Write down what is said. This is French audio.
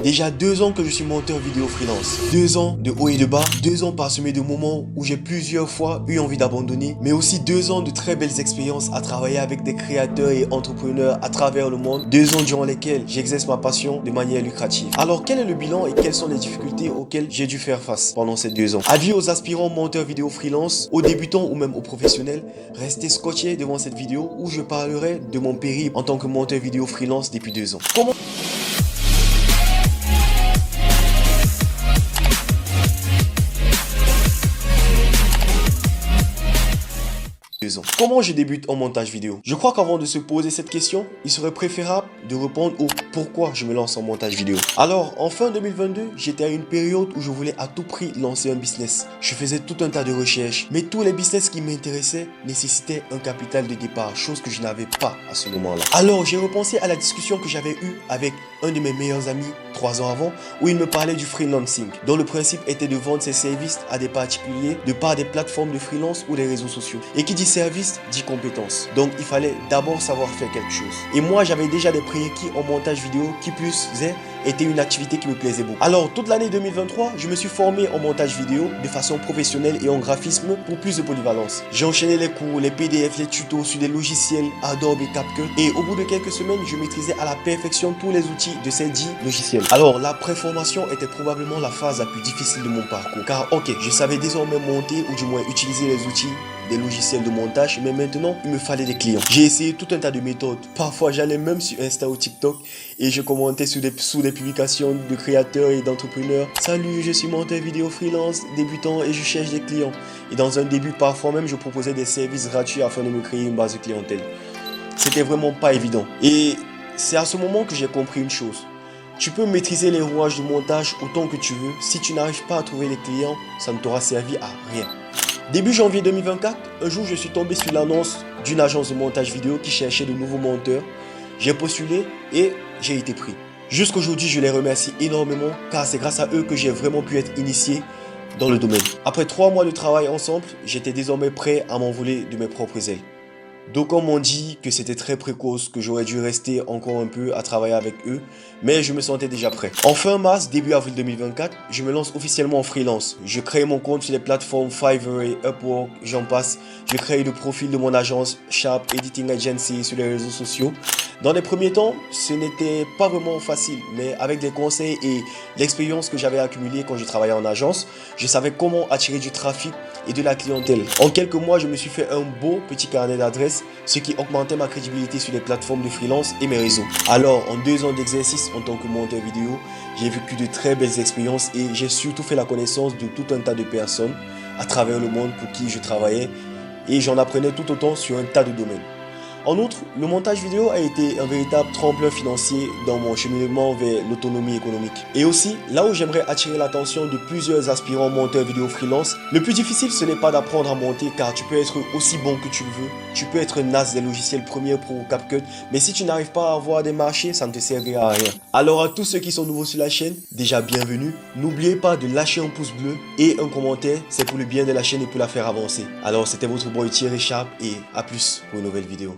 Déjà 2 ans que je suis monteur vidéo freelance. 2 ans de haut et de bas, 2 ans parsemés de moments où j'ai plusieurs fois eu envie d'abandonner, mais aussi 2 ans de très belles expériences à travailler avec des créateurs et entrepreneurs à travers le monde. 2 ans durant lesquels j'exerce ma passion de manière lucrative. Alors quel est le bilan et quelles sont les difficultés auxquelles j'ai dû faire face pendant ces 2 ans? Avis aux aspirants monteurs vidéo freelance, aux débutants ou même aux professionnels, restez scotchés devant cette vidéo où je parlerai de mon périple en tant que monteur vidéo freelance depuis 2 ans. Comment je débute en montage vidéo? Je crois qu'avant de se poser cette question, il serait préférable de répondre au pourquoi je me lance en montage vidéo. Alors, en fin 2022, j'étais à une période où je voulais à tout prix lancer un business. Je faisais tout un tas de recherches, mais tous les business qui m'intéressaient nécessitaient un capital de départ, chose que je n'avais pas à ce moment-là. Alors, j'ai repensé à la discussion que j'avais eue avec un de mes meilleurs amis 3 ans avant, où il me parlait du freelancing, dont le principe était de vendre ses services à des particuliers de par des plateformes de freelance ou les réseaux sociaux. Et qui dit service dit compétence. Donc il fallait d'abord savoir faire quelque chose. Et moi j'avais déjà des prérequis en montage vidéo qui plus était une activité qui me plaisait beaucoup. Alors toute l'année 2023, je me suis formé en montage vidéo de façon professionnelle et en graphisme pour plus de polyvalence. J'ai enchaîné les cours, les PDF, les tutos sur des logiciels Adobe et CapCut. Et au bout de quelques semaines, je maîtrisais à la perfection tous les outils de ces 10 logiciels. Alors la préformation était probablement la phase la plus difficile de mon parcours. Car ok, je savais désormais monter ou du moins utiliser les outils des logiciels de montage, mais maintenant il me fallait des clients. J'ai essayé tout un tas de méthodes. Parfois j'allais même sur Insta ou TikTok et je commentais sous des publications de créateurs et d'entrepreneurs. Salut, je suis monteur vidéo freelance débutant et je cherche des clients. Et dans un début, parfois même je proposais des services gratuits afin de me créer une base de clientèle. C'était vraiment pas évident. Et c'est à ce moment que j'ai compris une chose. Tu peux maîtriser les rouages du montage autant que tu veux. Si tu n'arrives pas à trouver les clients, ça ne t'aura servi à rien. Début janvier 2024, un jour je suis tombé sur l'annonce d'une agence de montage vidéo qui cherchait de nouveaux monteurs. J'ai postulé et j'ai été pris. Jusqu'aujourd'hui, je les remercie énormément car c'est grâce à eux que j'ai vraiment pu être initié dans le domaine. Après 3 mois de travail ensemble, j'étais désormais prêt à m'envoler de mes propres ailes. D'aucuns m'ont dit que c'était très précoce, que j'aurais dû rester encore un peu à travailler avec eux, mais je me sentais déjà prêt. En fin mars, début avril 2024, je me lance officiellement en freelance. Je crée mon compte sur les plateformes Fiverr et Upwork, j'en passe. Je crée le profil de mon agence Sharp Editing Agency sur les réseaux sociaux. Dans les premiers temps, ce n'était pas vraiment facile, mais avec des conseils et l'expérience que j'avais accumulée quand je travaillais en agence, je savais comment attirer du trafic et de la clientèle. En quelques mois, je me suis fait un beau petit carnet d'adresses, ce qui augmentait ma crédibilité sur les plateformes de freelance et mes réseaux. Alors, en 2 ans d'exercice en tant que monteur vidéo, j'ai vécu de très belles expériences et j'ai surtout fait la connaissance de tout un tas de personnes à travers le monde pour qui je travaillais et j'en apprenais tout autant sur un tas de domaines. En outre, le montage vidéo a été un véritable tremplin financier dans mon cheminement vers l'autonomie économique. Et aussi, là où j'aimerais attirer l'attention de plusieurs aspirants monteurs vidéo freelance, le plus difficile ce n'est pas d'apprendre à monter car tu peux être aussi bon que tu le veux. Tu peux être naze des logiciels Premiere Pro ou CapCut, mais si tu n'arrives pas à avoir des marchés, ça ne te servira à rien. Alors à tous ceux qui sont nouveaux sur la chaîne, déjà bienvenue. N'oubliez pas de lâcher un pouce bleu et un commentaire, c'est pour le bien de la chaîne et pour la faire avancer. Alors c'était votre boy Thierry Sharp et à plus pour une nouvelle vidéo.